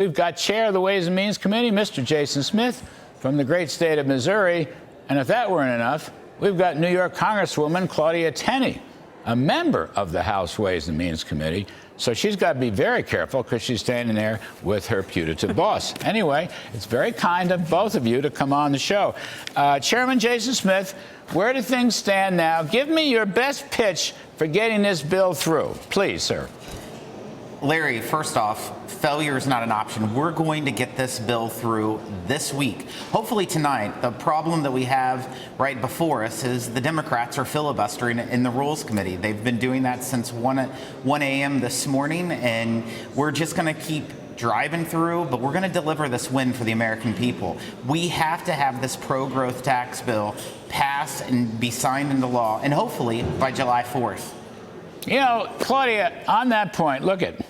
We've got Chair of the Ways and Means Committee, Mr. Jason Smith, from the great state of Missouri. And if that weren't enough, we've got New York Congresswoman Claudia Tenney, a member of the House Ways and Means Committee. So she's got to be very careful because she's standing there with her putative boss. Anyway, it's very kind of both of you to come on the show. Chairman Jason Smith, where do things stand now? Give me your best pitch for getting this bill through. Please, sir. Larry, first off, failure is not an option. We're going to get this bill through this week. Hopefully tonight. The problem that we have right before us is the Democrats are filibustering in the Rules Committee. They've been doing that since 1 a.m. this morning, and we're just going to keep driving through, but we're going to deliver this win for the American people. We have to have this pro-growth tax bill pass and be signed into law, and hopefully by July 4th. You know, Claudia, on that point, look it.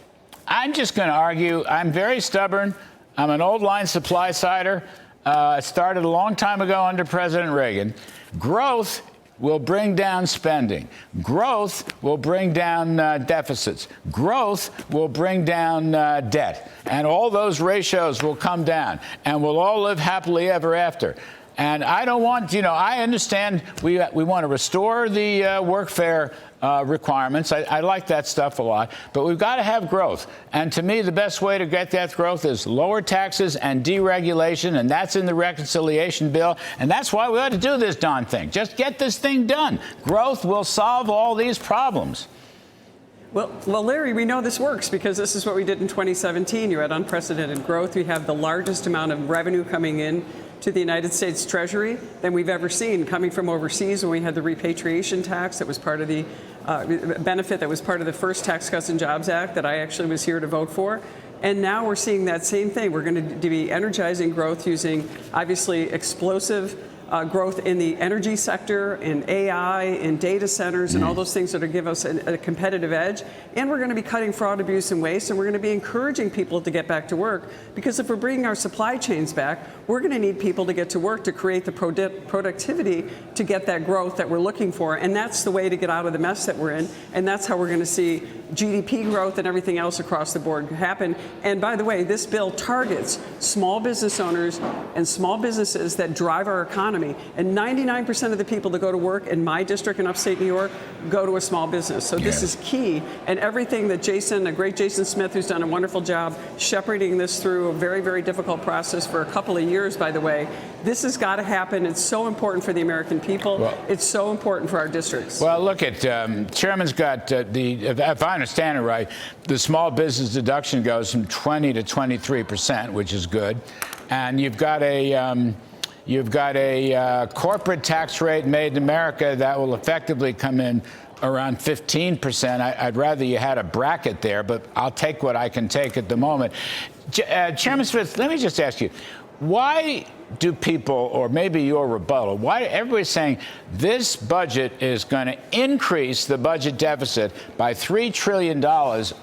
I'm just going to argue. I'm very stubborn. I'm an old line supply sider. Started a long time ago under President Reagan. Growth will bring down spending. Growth will bring down deficits. Growth will bring down debt. And all those ratios will come down. And we'll all live happily ever after. And I don't want, I understand we want to restore the workfare requirements. I like that stuff a lot. But we've got to have growth. And to me, the best way to get that growth is lower taxes and deregulation. And that's in the reconciliation bill. And that's why we ought to do this darn thing. Just get this thing done. Growth will solve all these problems. Well, Larry, we know this works because this is what we did in 2017. You had unprecedented growth. We have the largest amount of revenue coming in to the United States Treasury than we've ever seen coming from overseas when we had the repatriation tax that was part of the benefit that was part of the first Tax Cuts and Jobs Act that I actually was here to vote for. And now we're seeing that same thing. We're going to be energizing growth using, obviously, explosive growth in the energy sector, in AI, in data centers, and all those things that will give us a competitive edge. And we're going to be cutting fraud, abuse, and waste, and we're going to be encouraging people to get back to work. Because if we're bringing our supply chains back, we're going to need people to get to work to create the productivity to get that growth that we're looking for. And that's the way to get out of the mess that we're in. And that's how we're going to see GDP growth and everything else across the board happen. And by the way, this bill targets small business owners and small businesses that drive our economy. And 99% of the people that go to work in my district in upstate New York go to a small business. So this is key. And everything that the great Jason Smith, who's done a wonderful job shepherding this through a very, very difficult process for a couple of years, by the way, this has got to happen. It's so important for the American people. Well, it's so important for our districts. Well, look at Chairman's got if I understand it right, the small business deduction goes from 20 to 23%, which is good. And you've got a corporate tax rate made in America that will effectively come in around 15%. I'd rather you had a bracket there, but I'll take what I can take at the moment. Chairman Smith, let me just ask you, why do people, or maybe your rebuttal, why everybody's saying this budget is going to increase the budget deficit by $3 trillion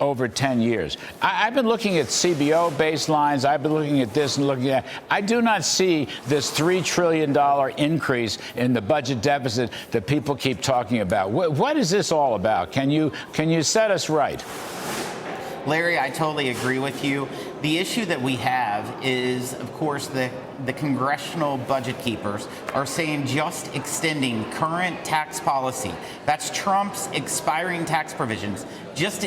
over 10 years? I've been looking at CBO baselines. I've been looking at this and looking at that. I do not see this $3 trillion increase in the budget deficit that people keep talking about. What is this all about? Can you set us right? Larry, I totally agree with you. The issue that we have is, of course, the congressional budget keepers are saying just extending current tax policy. That's Trump's expiring tax provisions. Just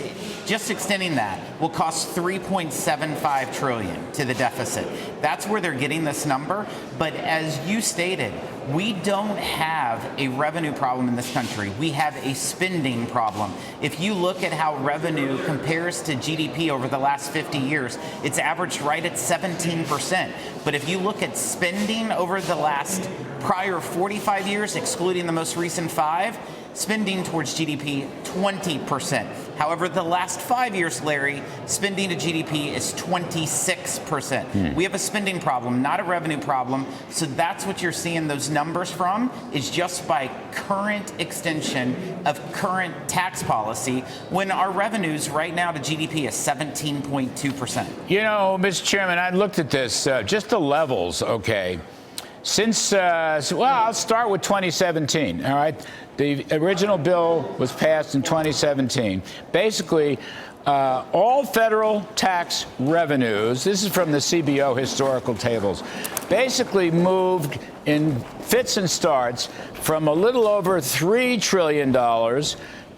extending that will cost $3.75 trillion to the deficit. That's where they're getting this number. But as you stated, we don't have a revenue problem in this country. We have a spending problem. If you look at how revenue compares to GDP over the last 50 years, it's averaged right at 17%. But if you look at spending over the last prior 45 years, excluding the most recent 5, spending towards GDP, 20%. However, the last 5 years, Larry, spending to GDP is 26%. We have a spending problem, not a revenue problem. So that's what you're seeing those numbers from, is just by current extension of current tax policy, when our revenues right now to GDP is 17.2%. You know, Mr. Chairman, I looked at this, just the levels, okay. Since, well, I'll start with 2017, all right? The original bill was passed in 2017. Basically, all federal tax revenues, this is from the CBO historical tables, basically moved in fits and starts from a little over $3 trillion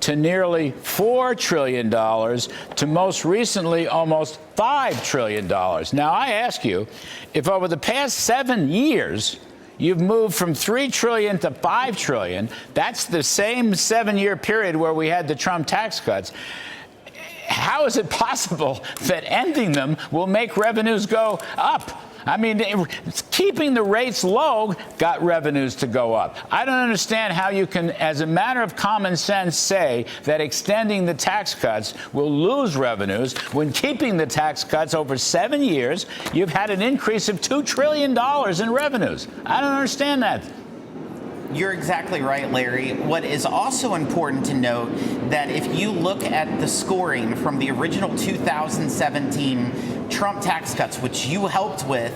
to nearly $4 trillion to most recently almost $5 trillion. Now, I ask you, if over the past 7 years, you've moved from $3 trillion to $5 trillion, that's the same 7-year period where we had the Trump tax cuts. How is it possible that ending them will make revenues go up? I mean, keeping the rates low got revenues to go up. I don't understand how you can, as a matter of common sense, say that extending the tax cuts will lose revenues when keeping the tax cuts over 7 years, you've had an increase of $2 trillion in revenues. I don't understand that. You're exactly right, Larry. What is also important to note that if you look at the scoring from the original 2017 Trump tax cuts, which you helped with,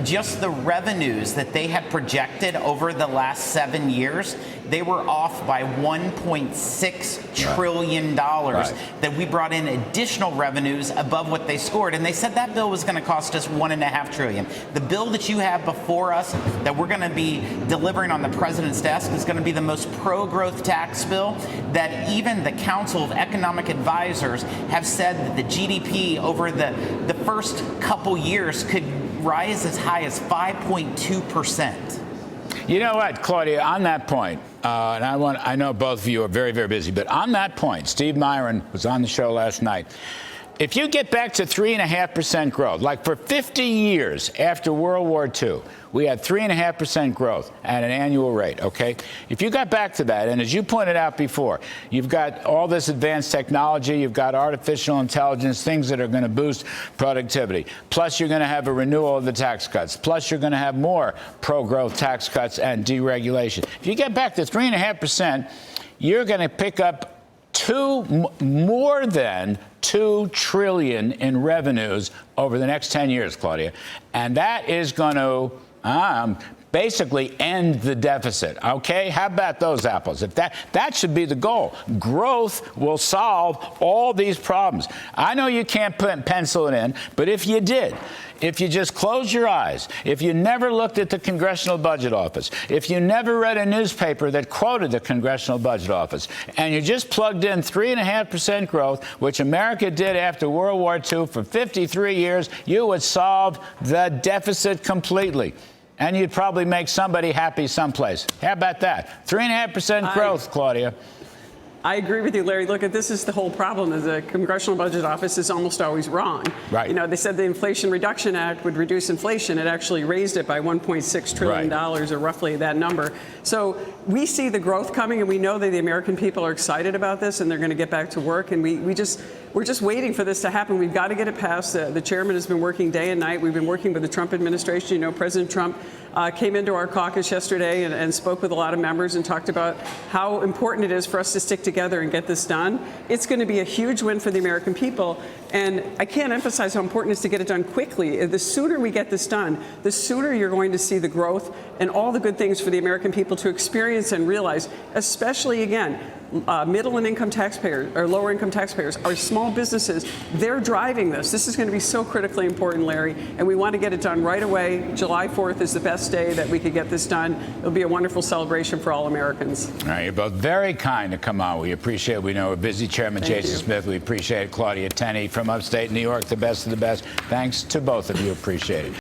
just the revenues that they had projected over the last 7 years, they were off by $1.6 trillion that we brought in additional revenues above what they scored. And they said that bill was going to cost us $1.5 trillion. The bill that you have before us that we're going to be delivering on the president's desk is going to be the most pro-growth tax bill that even the Council of Economic Advisors have said that the GDP over the first couple years could rise as high as 5.2%. You know what, Claudia, on that point, and I know both of you are very, very busy, but on that point, Steve Myron was on the show last night. If you get back to 3.5% growth, like for 50 years after World War II, we had 3.5% growth at an annual rate, okay? If you got back to that, and as you pointed out before, you've got all this advanced technology, you've got artificial intelligence, things that are going to boost productivity. Plus, you're going to have a renewal of the tax cuts. Plus, you're going to have more pro-growth tax cuts and deregulation. If you get back to 3.5%, you're going to pick up more than $2 trillion in revenues over the next 10 years, Claudia. And that is going to basically end the deficit. Okay? How about those apples? If that should be the goal. Growth will solve all these problems. I know you can't pencil it in, but if you did, if you just closed your eyes, if you never looked at the Congressional Budget Office, if you never read a newspaper that quoted the Congressional Budget Office, and you just plugged in 3.5% growth, which America did after World War II for 53 years, you would solve the deficit completely. And you'd probably make somebody happy someplace. How about that? 3.5% growth, Claudia. I agree with you, Larry. Look, this is the whole problem. Is the Congressional Budget Office is almost always wrong. Right. You know, they said the Inflation Reduction Act would reduce inflation. It actually raised it by $1.6 trillion, or roughly that number. So we see the growth coming, and we know that the American people are excited about this, and they're going to get back to work. And we're just waiting for this to happen. We've got to get it passed. The chairman has been working day and night. We've been working with the Trump administration. You know, President Trump came into our caucus yesterday and spoke with a lot of members and talked about how important it is for us to stick together and get this done. It's going to be a huge win for the American people. And I can't emphasize how important it is to get it done quickly. The sooner we get this done, the sooner you're going to see the growth and all the good things for the American people to experience and realize, especially, again, middle and income taxpayers or lower income taxpayers, our small businesses, they're driving this. This is going to be so critically important, Larry, and we want to get it done right away. July 4th is the best day that we could get this done. It'll be a wonderful celebration for all Americans. All right, you're both very kind to come on. We appreciate it. We know we're busy. Chairman Jason Smith, we appreciate it. Claudia Tenney from upstate New York, the best of the best. Thanks to both of you. Appreciate it.